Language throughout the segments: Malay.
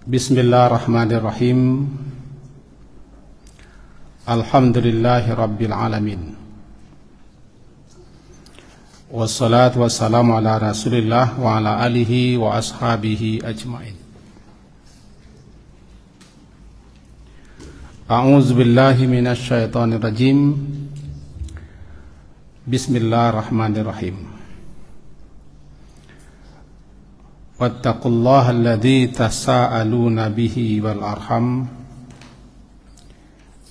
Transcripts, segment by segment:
Bismillahirrahmanirrahim. Alhamdulillahi rabbil alamin. Wassalatu wassalamu ala rasulillah wa ala alihi wa ashabihi ajma'in. A'udzu billahi minasy syaithanir rajim. Bismillahirrahmanirrahim. Wattaqullaha alladzi tasaaluna bihi wal arham.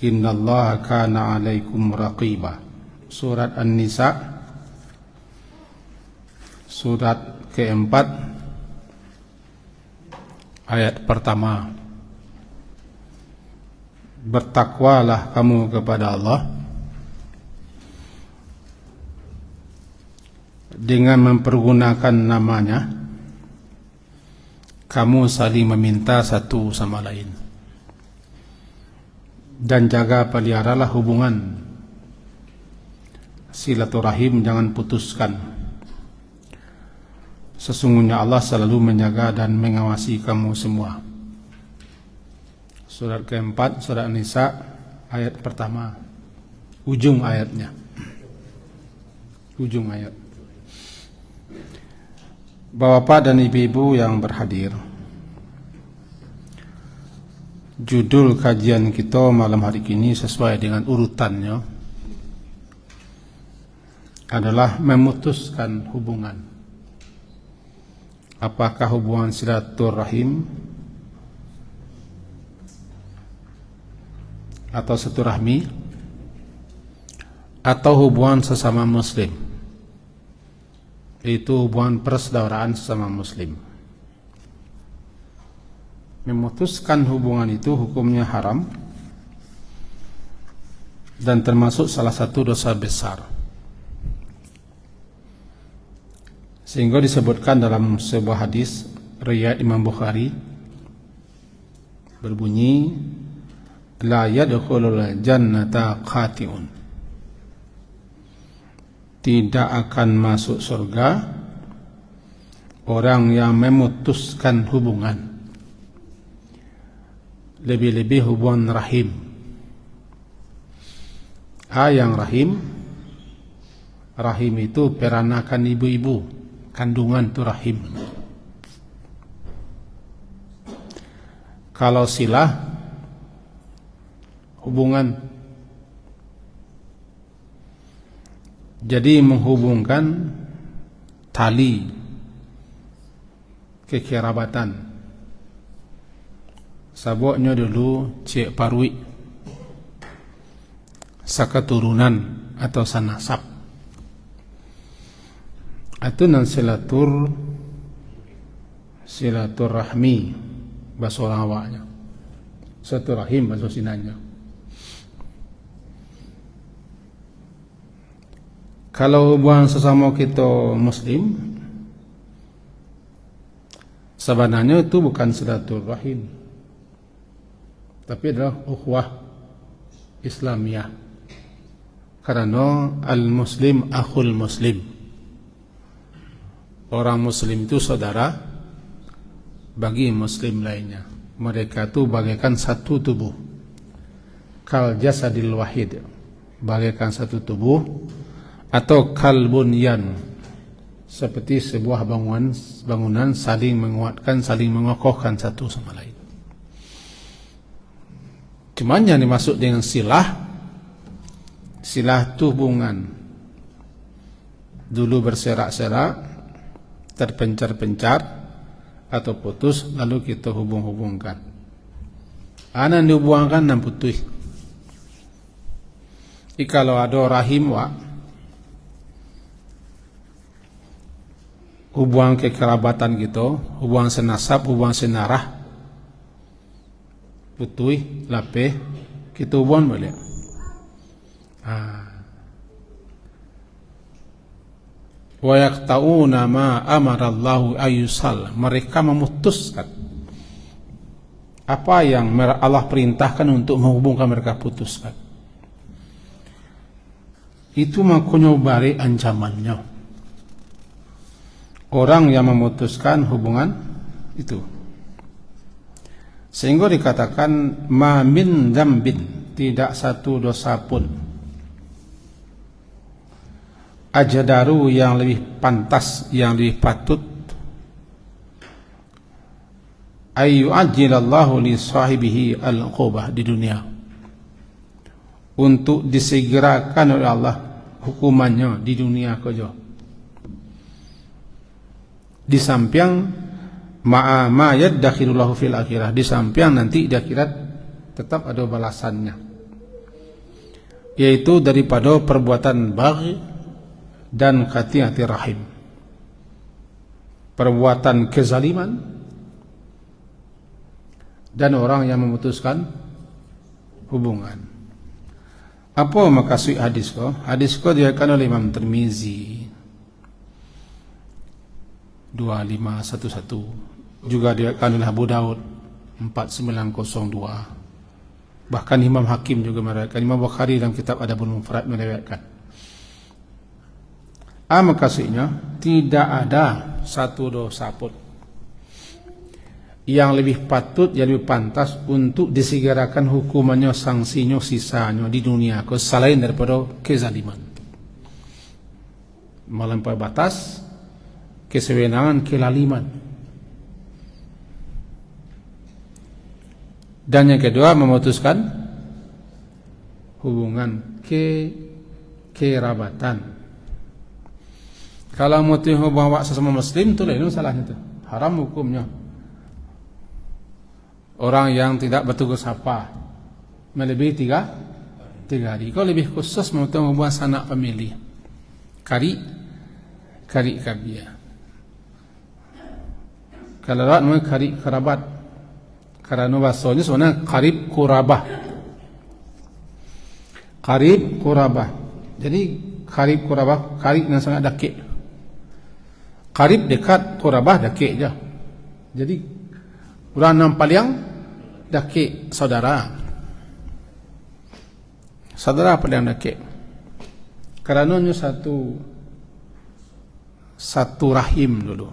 Innallaha kana 'alaikum raqiba. Surat An-Nisa, surat keempat, ayat pertama. Bertakwalah kamu kepada Allah dengan mempergunakan namanya. Kamu saling meminta satu sama lain, dan jaga peliharalah hubungan silaturahim, jangan putuskan. Sesungguhnya Allah selalu menjaga dan mengawasi kamu semua. Surat keempat, surat An-Nisa, ayat pertama, ujung ayatnya, ujung ayat. Bapak dan ibu-ibu yang berhadir, judul kajian kita malam hari ini sesuai dengan urutannya adalah memutuskan hubungan. Apakah hubungan silaturahim atau silaturahmi, atau hubungan sesama muslim, yaitu hubungan persaudaraan sesama muslim. Memutuskan hubungan itu hukumnya haram dan termasuk salah satu dosa besar, sehingga disebutkan dalam sebuah hadis riwayat Imam Bukhari berbunyi, la yadkhulul jannata qati'un, tidak akan masuk surga orang yang memutuskan hubungan, lebih-lebih hubungan rahim. Yang rahim itu peranakan ibu-ibu, kandungan itu rahim. Kalau silah, hubungan. Jadi menghubungkan tali kekerabatan. Sabuknya dulu cek parwi, saketurunan atau sanasab. Itu nan silaturahmi bahasa orang awaknya, silaturahim bahasa sinanya. Kalau hubungan sesama kita muslim, sebenarnya itu bukan silaturahim, tapi adalah ukhuwah Islamiyah. Karena al-muslim akhul muslim, orang muslim itu saudara bagi muslim lainnya. Mereka itu bagaikan satu tubuh, kal jasadil wahid, bagaikan satu tubuh, atau kal bunyan, seperti sebuah bangunan saling menguatkan, saling mengokohkan satu sama lain. Cuman yang dimaksud dengan silah itu hubungan dulu berserak-serak, terpencar-pencar atau putus, lalu kita hubung-hubungkan. Anan dihubungkan dan putus. Kalau ada rahim hubungan kekerabatan gitu, hubungan senasab, hubungan senarah, putui, lapeh, kita hubungan boleh. Wa yaqta'una ma amarallahu ayyusal, mereka memutuskan apa yang Allah perintahkan untuk menghubungkan, mereka putuskan. Itu makanya bari ancamannya. Orang yang memutuskan hubungan itu Sehingga dikatakan ma min dzambin, tidak satu dosa pun ajdaru, yang lebih pantas, yang lebih patut, ayu ajilallahu li sahibihi al-uqubah, di dunia, untuk disegerakan oleh Allah hukumannya di dunia saja, di samping ma yaddakhirullahu fil akhirah, di samping nanti di akhirat tetap ada balasannya, yaitu daripada perbuatan baghi dan qati'ati rahim, perbuatan kezaliman dan orang yang memutuskan hubungan. Apa maksud hadis ko? Hadis ko diriwayatkan oleh Imam Tirmizi 2511, juga diriwayatkan oleh Abu Daud 4902. Bahkan Imam Hakim juga meriwayatkan, Imam Bukhari dalam kitab Adabul Mufrad meriwayatkan. Maksudnya tidak ada satu dosa pun yang lebih patut, yang lebih pantas untuk disegerakan hukumannya, sanksinya, sisanya di dunia selain daripada kezaliman, melampaui batas, kesewenangan, kelaliman. Dan yang kedua, memutuskan hubungan kerabatan. Kalau mutuh hubungan sesama muslim itu lain salahnya, itu haram hukumnya. Orang yang tidak bertugas apa melebihi tiga hari. Kau lebih khusus memutuh hubungan sanak famili, kari kabia. Kalau orang namanya kari kerabat, karena bahasanya sebenarnya karib kurabah. Karib kurabah. Jadi karib kurabah, karib yang sangat dekat. Karib dekat, kurabah dekat je. Jadi orang yang paling dekat saudara. Saudara paling dekat. Karenanya satu rahim dulu.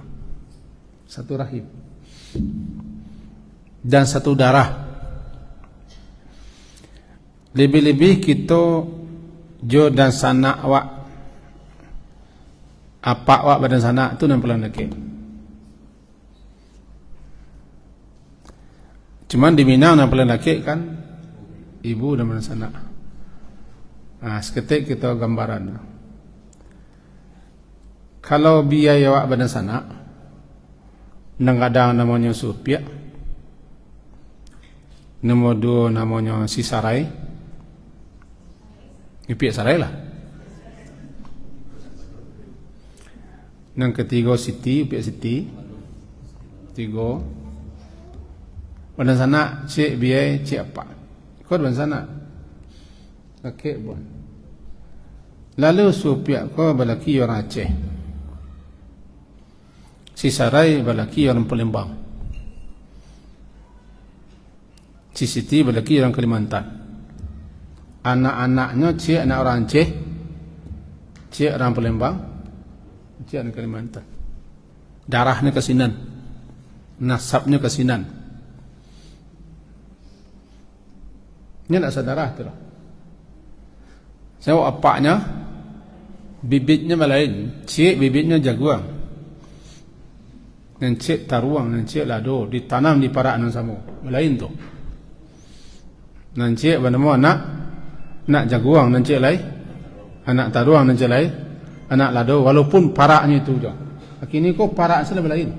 Satu rahim. Dan satu darah. Lebih-lebih kita jo dan sanak wak, apa wak badan sanak tu yang paling dekat. Cuman di Minang yang paling dekat kan ibu dan badan sanak. Seketik kita gambaran. Kalau biaya wak badan sanak, kadang namanya Supiak, nomor 2 namanya si Sarai, Ipiak Sarai lah. Yang ketiga Siti, Ipiak Siti. Tiga badan sana cik biaya cik apa? Kau badan sana kakek pun. Lalu Supiak kau balaki orang Aceh, si Sarai balaki orang Palembang, si Siti balaki orang Kalimantan. Anak-anaknya cik anak orang Aceh, cik orang Palembang, cik orang Kalimantan. Darahnya kesinan, nasabnya kesinan. Ini tak saudara tu lah. Saya apaknya, bibitnya malain, cik bibitnya jaguang, dan cik taruang, dan cik lado, ditanam di parak nan sama, malain tu. Dan cik bernama nak jaguang, dan cik lain, anak taruang, dan cik lain, anak lado, walaupun paraknya itu je. Kini ko parak saya lain.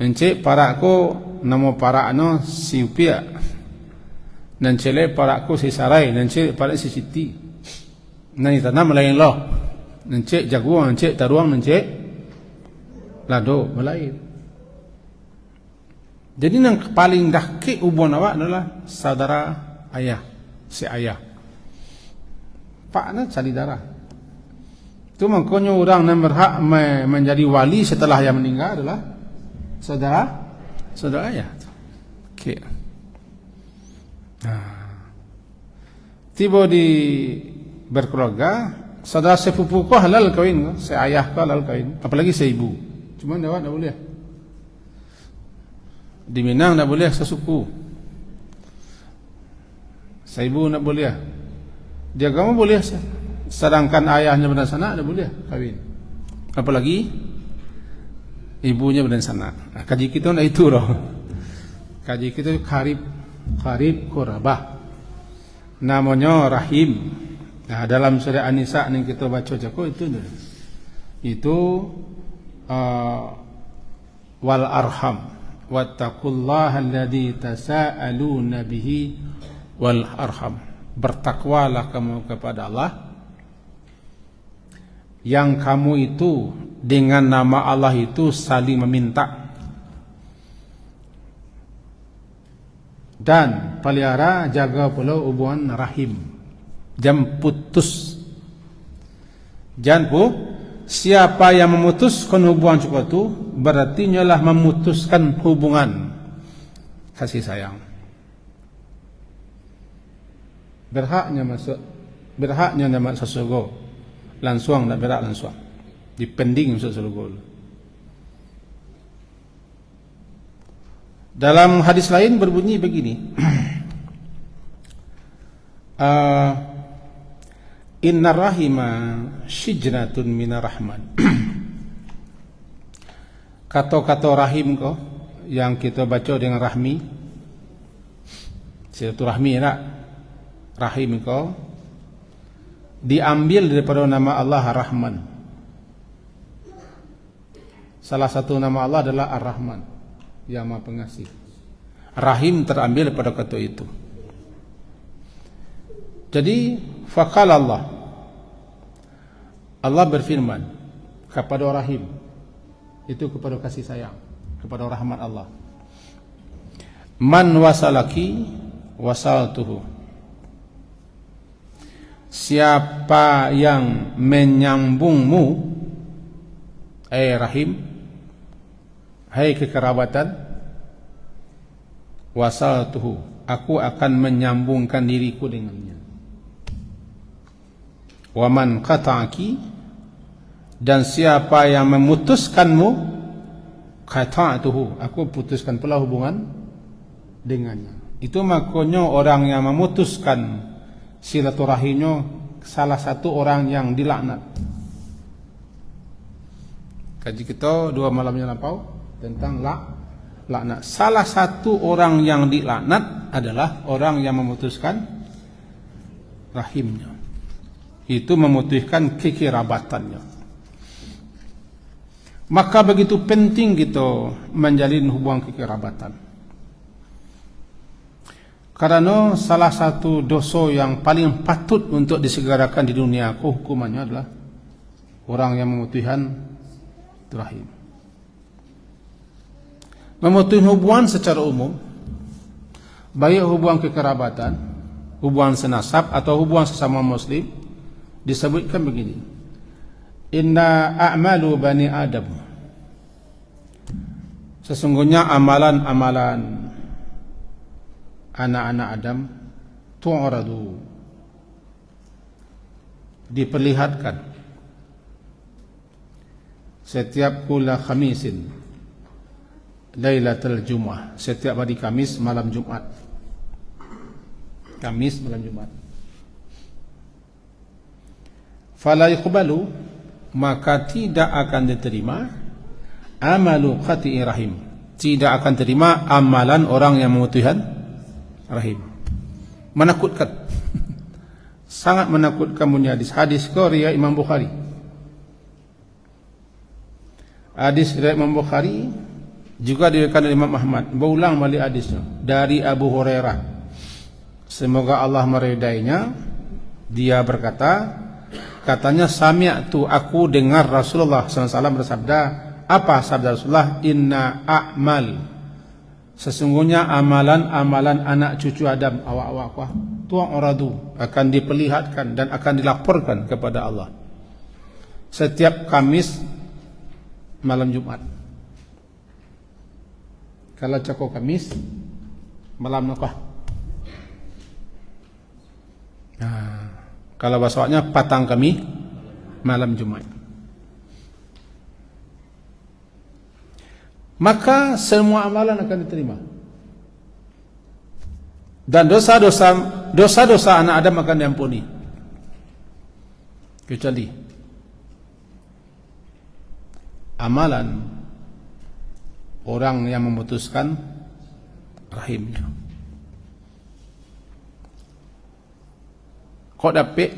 Dan cik parak ko, nama paraknya si Upiak. Dan cile parak ko si Sarai, dan cile parak si Siti. Nan ditanam lain lah. Dan cik jaguang, dan cik taruang, dan cik lado, melain. Jadi yang paling dekat hubungan awak adalah saudara ayah, si ayah. Paknya cari darah. Itu makanya orang yang berhak menjadi wali setelah yang meninggal adalah saudara ayah. Okay. Tiba di berkeluarga, saudara sepupu kau halal kawin, ayah kau halal kawin, apalagi seibu. Cuma awak tak boleh. Di Minang tak boleh sesuku. Saibu tak boleh. Di agama boleh, sedangkan ayahnya berdan sana tak boleh kahwin. Apalagi ibunya berdan sana. Kaji kita nak itu loh. Kaji kita karib qurabah. Namanya rahim. Nah, dalam surah An-Nisa yang kita baca joko itu wal arham wattaqullaha alladzi tasaaluna bihi wal arham. Bertakwalah kamu kepada Allah yang kamu itu dengan nama Allah itu saling meminta, dan pelihara jaga pula hubungan rahim, jangan putus. Jangan siapa yang memutuskan hubungan cukup itu berarti nyalah memutuskan hubungan kasih sayang. Berhaknya masuk surga langsung, tak berak langsung dipending masuk surga. Dalam hadis lain berbunyi begini, inna rahima shijratun minar rahman. Kata-kata rahim kau yang kita baca dengan rahmi, silaturahmi tak? Rahim kau diambil daripada nama Allah Ar-Rahman. Salah satu nama Allah adalah Ar-Rahman, yang Maha Pengasih. Rahim terambil daripada kata itu. Jadi faqala Allah berfirman kepada rahim, itu kepada kasih sayang, kepada rahmat Allah. Man wasalaki wasaltuhu. Siapa yang menyambungmu, rahim, hai kekerabatan, wasaltuhu, aku akan menyambungkan diriku dengannya. Wa man qata'aki, dan siapa yang memutuskanmu, qata'tuhu, aku putuskan pula hubungan dengannya. Itu makanya orang yang memutuskan silaturahimnya salah satu orang yang dilaknat. Kaji kita 2 malam yang lampau tentang laknat. Salah satu orang yang dilaknat adalah orang yang memutuskan rahimnya. Itu memutuskan kekerabatannya. Maka begitu penting kita menjalin hubungan kekerabatan. Karena salah satu dosa yang paling patut untuk disegerakan di dunia hukumannya adalah orang yang memutuskan rahim. Memutuskan hubungan secara umum, baik hubungan kekerabatan, hubungan senasab atau hubungan sesama muslim, disebutkan begini: inna a'malu bani Adam, sesungguhnya amalan-amalan anak-anak Adam tu'radu, diperlihatkan setiap kula khamisin lailatul Jumat, setiap hari Kamis malam Jumat. Kamis malam Jumat. Fala yuqbalu, maka tidak akan diterima amalu qati'i rahim, tidak akan terima amalan orang yang memutuskan rahim. Menakutkan. Sangat menakutkan bunyi hadis ke riwayat Imam Bukhari. Hadis riwayat Imam Bukhari juga diriwayatkan oleh Imam Ahmad. Berulang balik hadisnya dari Abu Hurairah, semoga Allah meridainya. Dia berkata, katanya sami'tu, aku dengar Rasulullah SAW bersabda. Apa sabda Rasulullah? Inna a'mal, sesungguhnya amalan-amalan anak cucu Adam, awak-awak tu'radu, akan diperlihatkan dan akan dilaporkan kepada Allah setiap Kamis malam Jumat. Kalau cakap Kamis malam nakah. Kalau bahasanya patang kami malam Jumat. maka semua amalan akan diterima. Dan dosa-dosa anak Adam akan diampuni. Kecuali amalan orang yang memutuskan rahimnya. Kok dapat?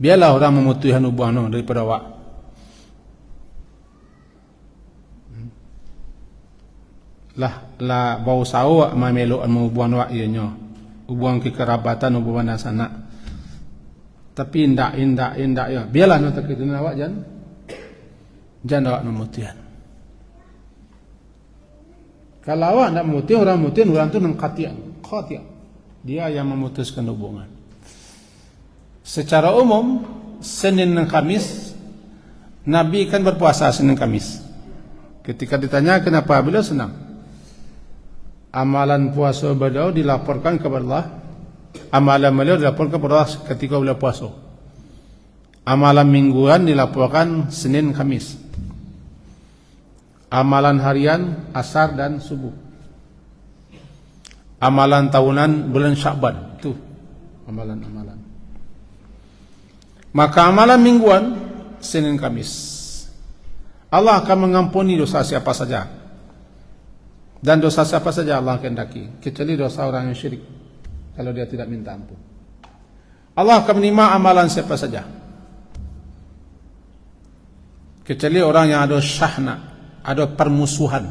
Biarlah orang memutuskan hubungan daripada awak. Lah bau sawo mamelok hubungan awak ianya. Hubungan kekerabatan, hubungan sanak. Tapi indak ya. Biarlah nak kita awak jangan awak memutuskan. Kalau awak nak memutuskan orang tu nang qati'. Dia yang memutuskan hubungan. Secara umum Senin dan Kamis Nabi kan berpuasa Senin Kamis. Ketika ditanya kenapa, beliau senang. Amalan puasa beliau dilaporkan kepada Allah. Amalan beliau dilaporkan kepada Allah ketika beliau puasa. Amalan mingguan dilaporkan Senin Kamis. Amalan harian Asar dan Subuh. Amalan tahunan bulan Syakban. Itu amalan-amalan. Maka amalan mingguan Senin Kamis. Allah akan mengampuni dosa siapa saja. Dan dosa siapa saja Allah kehendaki, kecuali dosa orang yang syirik, kalau dia tidak minta ampun. Allah akan menerima amalan siapa saja, kecuali orang yang ada syahna, ada permusuhan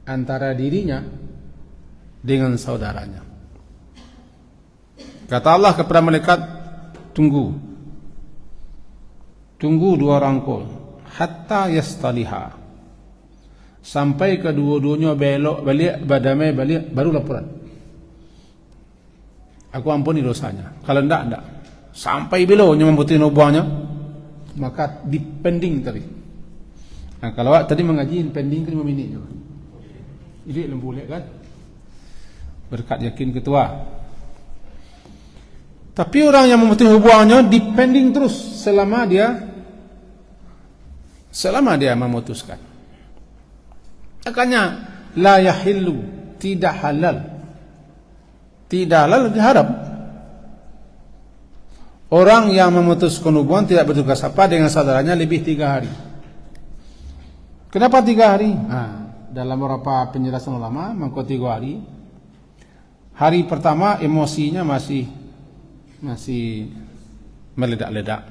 antara dirinya dengan saudaranya. Kata Allah kepada malaikat, tunggu dua rangkul hatta yastaliha, sampai kedua-duanya belok balik, berdamai balik, baru laporan. Aku ampuni dosanya. Kalau enggak. Sampai bila nya membutuhkan hubungannya, maka dipending tadi. Nah, kalau awak tadi mengaji pending kan 5 minit je. Jadi lembulek kan? Berkat yakin ketua. Tapi orang yang memutuskan hubungannya dipending terus selama dia memutuskan. Makanya la yahillu, tidak halal. Tidak halal diharam. Orang yang memutuskan hubungan tidak bertukar sapa dengan saudaranya lebih 3 hari. Kenapa 3 hari? Dalam beberapa penjelasan ulama mengko 3 hari. Hari pertama emosinya masih meledak-ledak.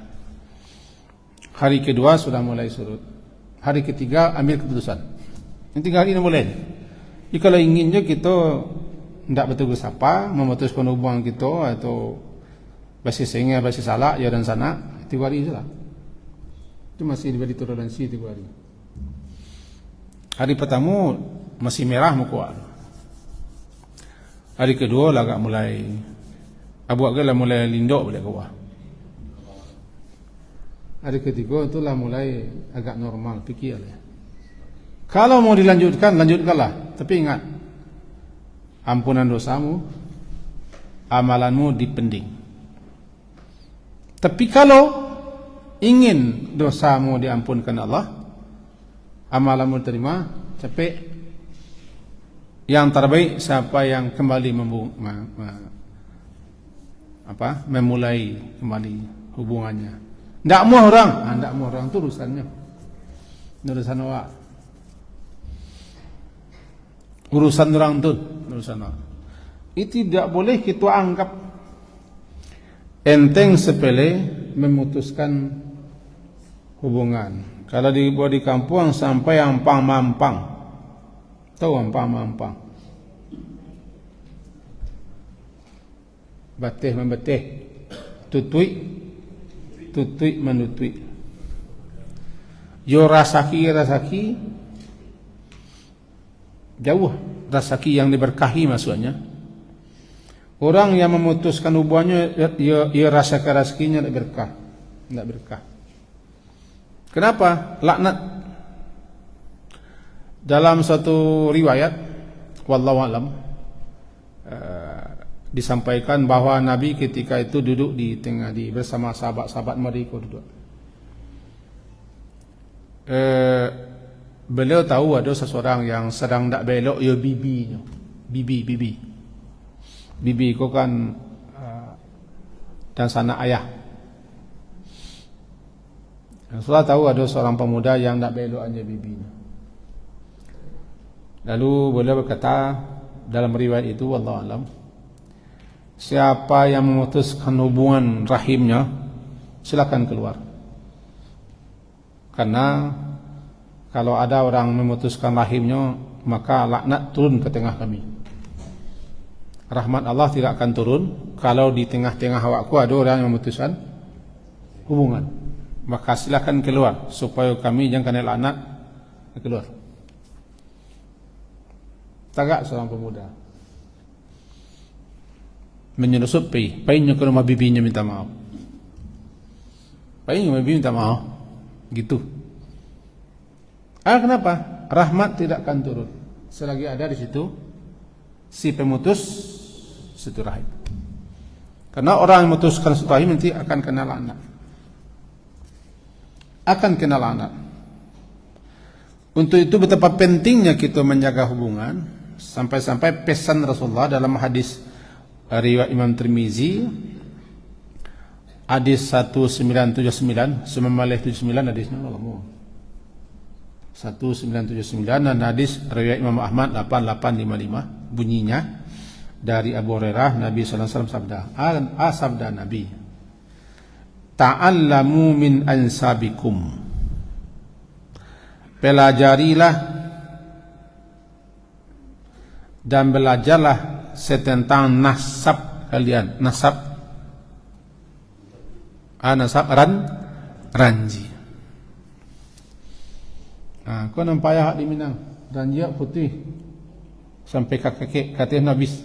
Hari kedua sudah mulai surut. Hari ketiga ambil keputusan. Yang 3 hari ini boleh. Jadi kalau inginnya kita tidak betul bersapa, memutuskan hubungan kita atau basis sengah, basis salah, ya dan sana, 3 hari saja. Itu masih diberi toleransi 3 hari. Hari pertama masih merah muka. Hari kedua lah agak mulai agak mulai lindok balik ke bawah. Hari ketiga itulah mulai agak normal fikir. Kalau mau dilanjutkan, lanjutkanlah. Tapi ingat, ampunan dosamu, amalanmu dipending. Tapi kalau ingin dosamu diampunkan Allah, amalanmu diterima, capek. Yang terbaik siapa yang kembali memulai kembali hubungannya. Tidak mau orang itu urusannya. Urusan awak. Urusan orang itu, urusan awak. Itu tidak boleh kita anggap enteng sepele memutuskan hubungan. Kalau dibuat di kampung sampai ampang-mampang. Tahu ampang-mampang? Batih membetih, tutui menutui. Yo rasaki jauh, rasaki yang diberkahi maksudnya. Orang yang memutuskan hubungannya, ia rasakan rezekinya tidak berkah. Kenapa? Laknat. Dalam satu riwayat, wallahu alam, disampaikan bahwa Nabi ketika itu duduk bersama sahabat-sahabat mereka duduk. beliau tahu ada seseorang yang sedang tak belok ya bibinya. Bibi itu kan dan sanak ayah. Rasulullah tahu ada seorang pemuda yang tak belok aja bibinya. Lalu beliau berkata dalam riwayat itu, wallahu alam, siapa yang memutuskan hubungan rahimnya, silakan keluar. Karena kalau ada orang memutuskan rahimnya, maka laknat turun ke tengah kami. Rahmat Allah tidak akan turun kalau di tengah-tengah awakku ada orang yang memutuskan hubungan. Maka silakan keluar supaya kami jangan kena laknat. Keluar. Tagak seorang pemuda menyelusup painya ke rumah bibinya minta maaf. Painya ke rumah bibi minta maaf. Gitu. Kenapa? Rahmat tidak akan turun selagi ada di situ si pemutus silaturahim. Karena orang yang memutuskan silaturahim nanti akan kena laknat. Akan kena laknat. Untuk itu betapa pentingnya kita menjaga hubungan. Sampai-sampai pesan Rasulullah dalam hadis riwayat Imam Tirmizi, hadis 1979, 1979 hadisnya Allah. 1979 dan hadis riwayat Imam Ahmad 8855 bunyinya dari Abu Hurairah, Nabi sallallahu alaihi wasallam sabda Nabi, ta'allamu min ansabikum, pelajarilah dan belajarlah tentang nasab kalian. Nasab ranji. Kau nampak hak di Minang, ranji putih sampai kakek katanya habis.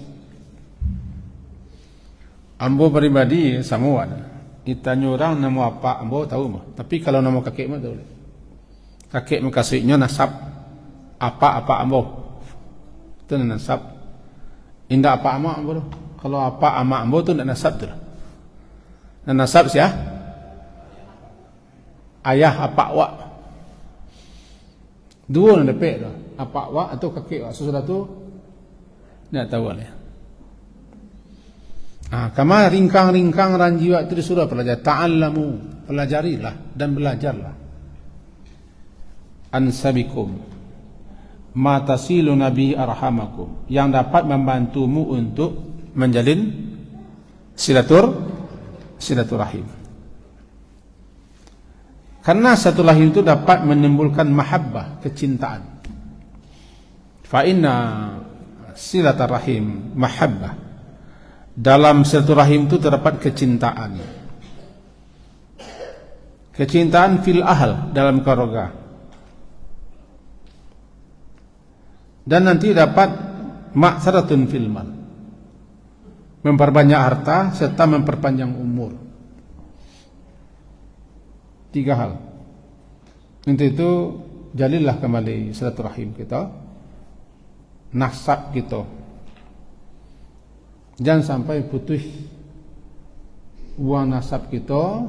Ambo pribadi semua ada. Itanya orang nama apa ambo tahu mah. Tapi kalau nama kakek mah tahu. Kakek makasihnya nasab apa ambo. Itu nasab. Indah apa ama ambo. Kalau apa ama ambo tu nak nasab tu. Dan nasab siapa? Ayah apa wak. Dua nak dapat tu. Apa wak atau kakek wak. Sesudah tu nak tahu lah. Kama ringkang ranji wak itu disuruh pelajar. Ta'allamu, pelajarilah dan belajarlah. Ansabikum, ma tasilu nabi arhamakum, yang dapat membantumu untuk menjalin silaturahim. Karena silaturahim itu dapat menimbulkan mahabbah, kecintaan. Fa inna silaturahim mahabbah. Dalam silaturahim itu terdapat kecintaan. Kecintaan fil ahl, dalam keluarga. Dan nanti dapat ma'saratun fil mal, memperbanyak harta serta memperpanjang umur. 3 hal. Untuk itu jalinlah kembali silaturahim kita, nasab kita. Jangan sampai putus uang nasab kita.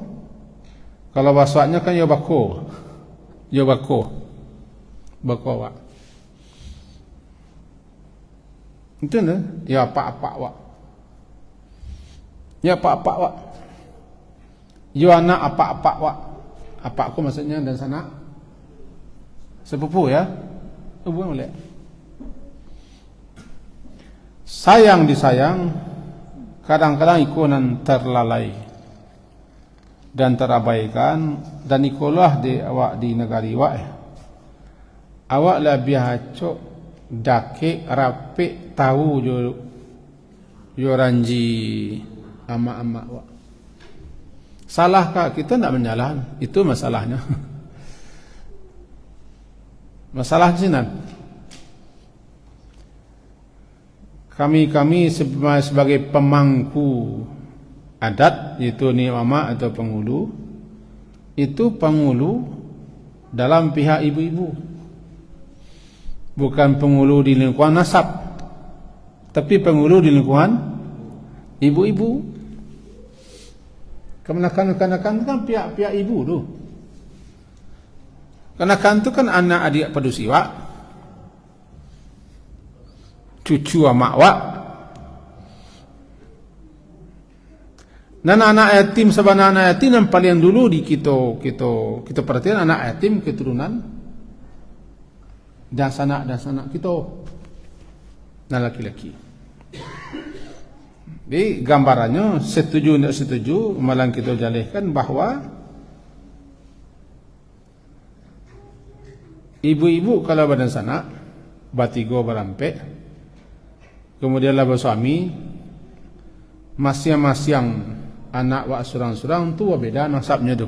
Kalau wasaknya kan ya bako wak. Itu nah, ya apa wak. Ya apa wak. Ya anak apa wak. Apa aku maksudnya dan sana sepupu ya. Hubungan boleh. Sayang disayang, kadang-kadang ikonan terlalai dan terabaikan, dan ikolah di awak di negari wak. Awak lebih hacok dake rapi tahu yo ranji ama wak. Salahkah? Kita tidak menyalahkan, itu masalahnya. Masalah di sini. Kami sebagai pemangku adat, yaitu ni mama atau penghulu, itu penghulu dalam pihak ibu-ibu, bukan penghulu di lingkungan nasab, tapi penghulu di lingkungan ibu-ibu. Kemenakan-kemenakan kan pihak-pihak ibu tu. Kenakan itu kan anak adik padusi wak, cucu mak wak. Dan anak yatim sebenarnya anak yatim yang paling dulu di kita perhatikan anak yatim keturunan dan sanak kita, dan laki-laki. Jadi gambarannya setuju tidak setuju, malah kita jalihkan bahwa ibu-ibu kalau badan sanak, batigo berampek, kemudian lah bersuami, masing-masing anak wak surang-surang tu beda nasabnya tu.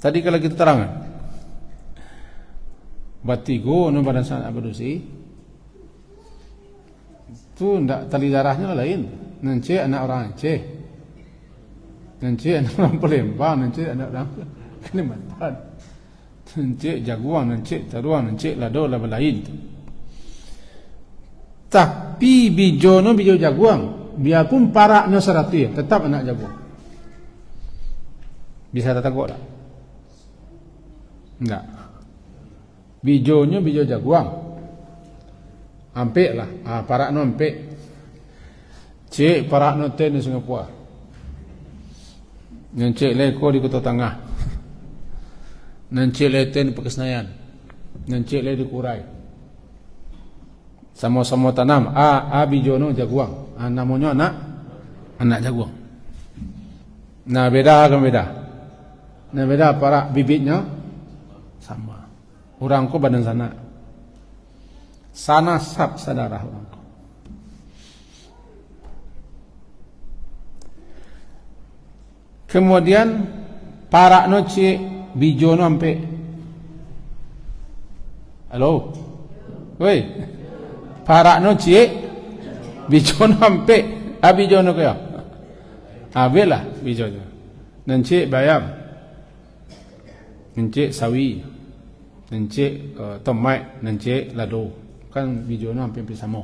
Tadi kalau kita terangkan, batigo no badan sanak berdusi, tu ndak tali darahnya lain. Nanti anak orang Aceh, nanti anak orang Palembang, nanti anak orang Kalimantan, nanti Jaguang, nanti Taruang, nanti Lado lain. Tapi bijono bijo Jaguang, biarpun paraknya 100 tetap anak Jaguang. Bisa terteguk tak? Enggak. Bijonya bijo Jaguang, ampek lah, paraknya ampek. Cik paraknya ten di Singapura, yang cik leko di Kota Tengah, yang cik leten di Pekesenayan, yang cik le di Kurai. Sama-sama tanam bijono Jaguang, namanya anak Jaguang. Nah beda kan beda. Nah beda parak bibitnya sama. Orang ko badan sana sab saudara orang ko. Kemudian parak no cik bijono ampe. Halo, woi. Parak no cik bijono ampe, bijono kaya. Bela bijono. Nanti bayam, nanti sawi, nanti tomai, nanti lado. Kan bijono ampe sama.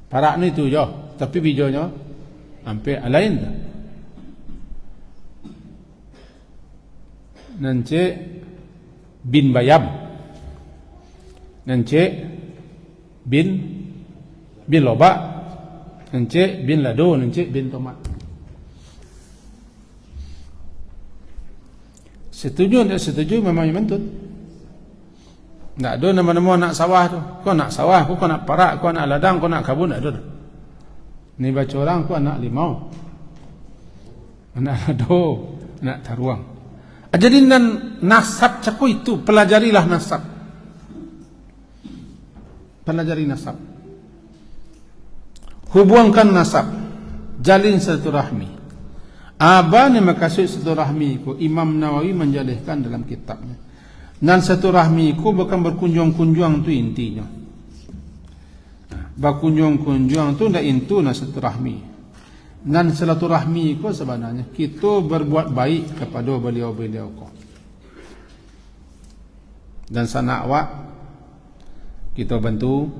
Parak ni tu je, tapi bijono ampe lain. Nanti bin bayam, nanti bin loba, nanti bin lado, nanti bin tomat. Setuju tidak setuju memang mentut. Tak ada nama-nama nak sawah tu. Kau nak sawah, kau nak parak, kau nak ladang, kau nak kabun, tak ada. Ni baca orang kau nak limau, anak lado, anak taruang. Jadi nasab cakup itu, pelajarilah nasab. Pelajari nasab. Hubungkan nasab, jalin silaturahmi. Apa ni maksud silaturahmi ku? Imam Nawawi menjalihkan dalam kitabnya. Dan silaturahmi ku bukan berkunjung-kunjung tu intinya. Berkunjung-kunjung tu ndak intu na silaturahmi. Dan silaturahmi ku sebenarnya kita berbuat baik kepada beliau-beliau ku. Dan sanak wak kita bantu,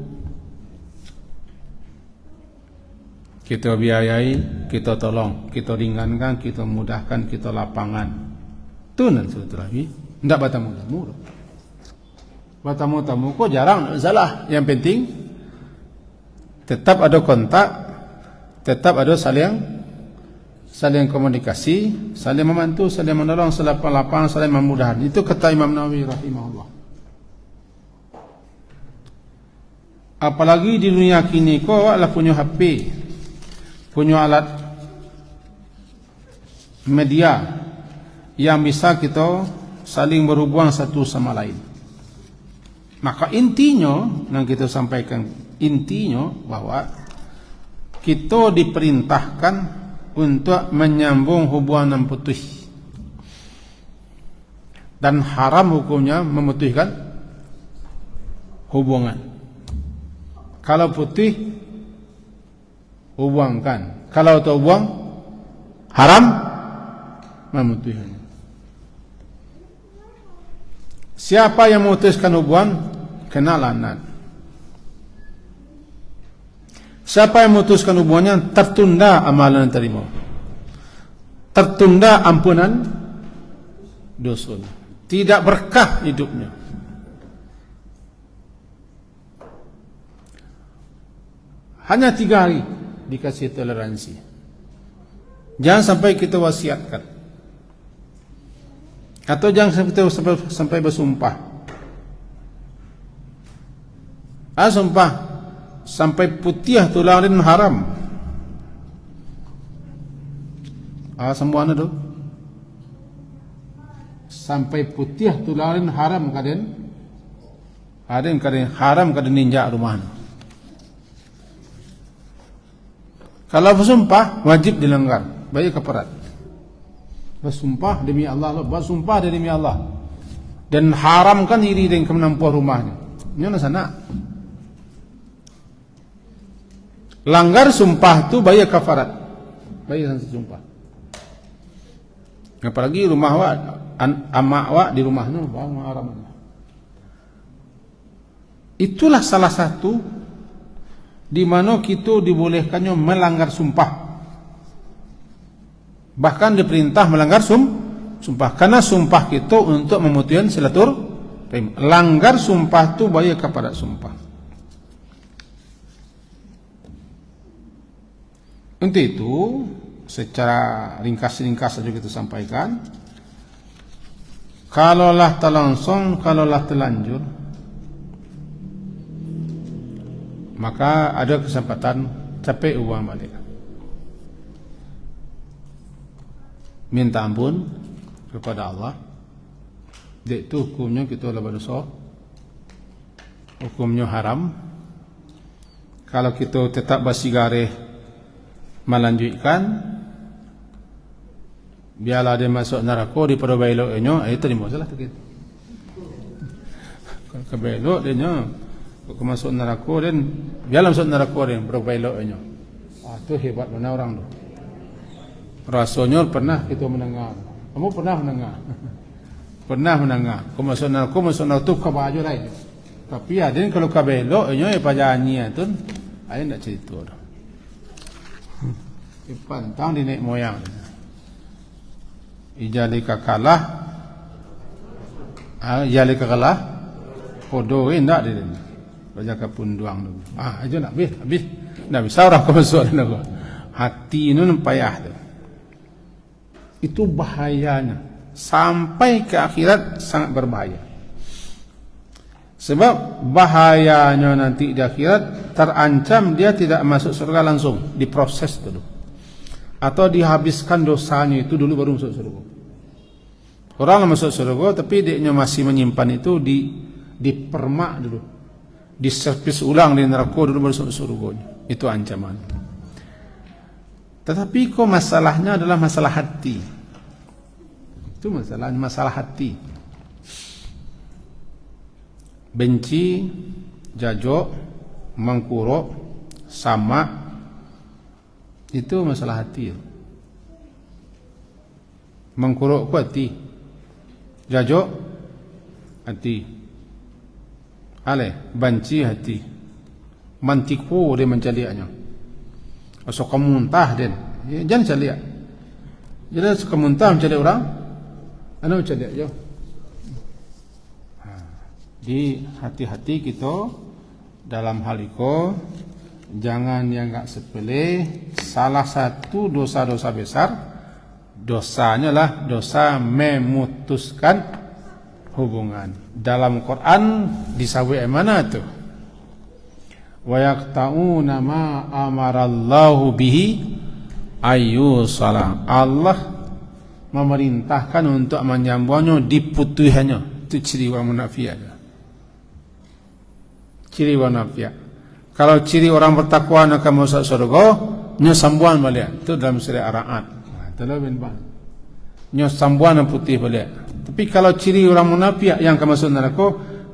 kita biayai, kita tolong, kita ringankan, kita mudahkan, kita lapangan. Itu nan silaturahmi. Tidak bertamu-tamu. Bertamu-tamu kok jarang salah. Yang penting tetap ada kontak, tetap ada saling komunikasi, saling membantu, saling menolong, saling lapang, saling memudahkan. Itu kata Imam Nawawi rahimahullah. Apalagi di dunia kini kau adalah punya HP, punya alat media yang bisa kita saling berhubungan satu sama lain. Maka intinya yang kita sampaikan, intinya bahwa kita diperintahkan untuk menyambung hubungan yang putus, dan haram hukumnya memutuskan hubungan. Kalau putih hubungkan, kalau tak hubung haram memutuskan. Siapa yang memutuskan hubungan kena laknat. Siapa yang memutuskan hubungannya tertunda amalan yang terima, tertunda ampunan dusun. Tidak berkah hidupnya. Hanya 3 hari dikasih toleransi. Jangan sampai kita wasiatkan. Atau jangan sampai bersumpah. Sumpah sampai putih tularin haram. Sembuhan tu. Sampai putih tularin haram kaden. Haram kaden ninja rumah. Kalau bersumpah wajib dilanggar, bayar kafarat. Bersumpah demi Allah, bersumpah demi Allah, dan haramkan diri dengan menampung rumahnya. Ini sana. Langgar sumpah tu bayar kafarat, bayar sumpah. Apalagi rumah awak, amak awak di rumah tu, haram. Itulah salah satu di mana kita dibolehkannya melanggar sumpah. Bahkan diperintah melanggar sumpah karena sumpah kita untuk memutuskan silaturahim. Langgar sumpah tu bayar kepada sumpah. Untuk itu secara ringkas saja kita sampaikan. Kalaulah terlangsung, kalaulah terlanjur, maka ada kesempatan capek uang balik. Minta ampun kepada Allah. Itu hukumnya kita lepas dosa. Hukumnya haram. Kalau kita tetap bersigareh melanjutkan, biarlah dia masuk neraka di pada beloknya, itu terima salah tu kita. Kalau ke belok dia kau masuk neraka dan biarlah masuk neraka dan berbeloknya. Itu hebat mana orang tu. Rasanya pernah kita mendengar. Kamu pernah mendengar? Pernah mendengar. Kau masuk neraka tu kau baju lain. Tapi ada yang kalau kau beloknya pajannya tu, ada nak cerita tu. Pantang di naik moyang. Ijalika kalah, ijalika kalah, kodoh indah dia. Jaga punduang dulu. Aja nak habis. Nak bisa orang kau masuk dalam hati ini payah tu. Itu bahayanya. Sampai ke akhirat sangat berbahaya. Sebab bahayanya nanti di akhirat terancam dia tidak masuk surga langsung, diproses dulu. Atau dihabiskan dosanya itu dulu baru masuk surga. Orang masuk surga tapi dia masih menyimpan itu dipermak dulu. Diservis ulang di neraka dulu baru masuk surga. Itu ancaman. Tetapi kok masalahnya adalah masalah hati. Itu masalah hati. Benci, jajok, mengkuruk, sama, itu masalah hati. Mengkuruk ku hati, jajok hati. Banci hati, mantiku dia mencaliaknya. Asal kemuntah dia, jangan caliak. Jadi kemuntah mencaliak orang, anu mencaliak je. Di hati-hati kita dalam hal itu jangan yang enggak sepele. Salah satu dosa-dosa besar, dosanya lah dosa memutuskan hubungan. Dalam Quran disebut mana tu? Wa yaqta'una ma amarallahu bihi ayyusala. Allah memerintahkan untuk menyambungnya diputusannya. Itu ciri orang munafik. Ciri orang munafik. Kalau ciri orang bertakwa nak masuk surga, nya sambuan balik. Itu dalam surah Ar-Ra'd. Itulah ben-ben. Nya sambuan putih balik. Tapi kalau ciri orang munafik yang akan masuk neraka,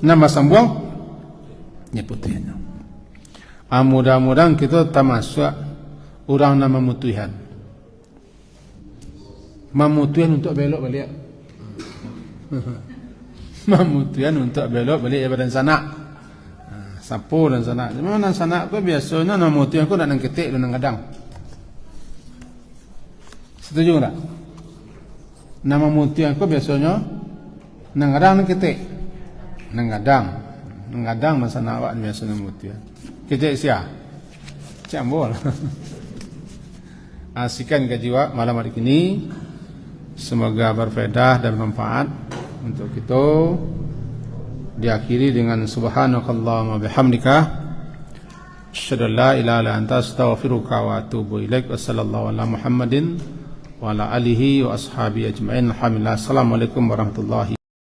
nama sambuang nya putihnya. Mudah-mudahan kita termasuk orang nama mutuhan. Memutuhan untuk belok balik. Memutuhan untuk belok balik daripada sana. Sapu dan sana. Memang sana aku biasanya nama mutuhan aku nak nang ketik dan nang kadang. Setuju tak? Nama mutuhan aku biasanya Nangadang kita, nangadang masa nawak biasa namutian. Kita sia, cambol. Asikan kajiwa malam hari ini. Semoga berfaedah dan bermanfaat untuk kita. Diakhiri dengan subhanakallahumma bihamdika asyhadu an la ilaha illa anta astaghfiruka wa atubu ilaik. Wassallallahu ala Muhammadin wa ala alihi wa ashabihi ajmain. Alhamdulillah. Assalamualaikum warahmatullahi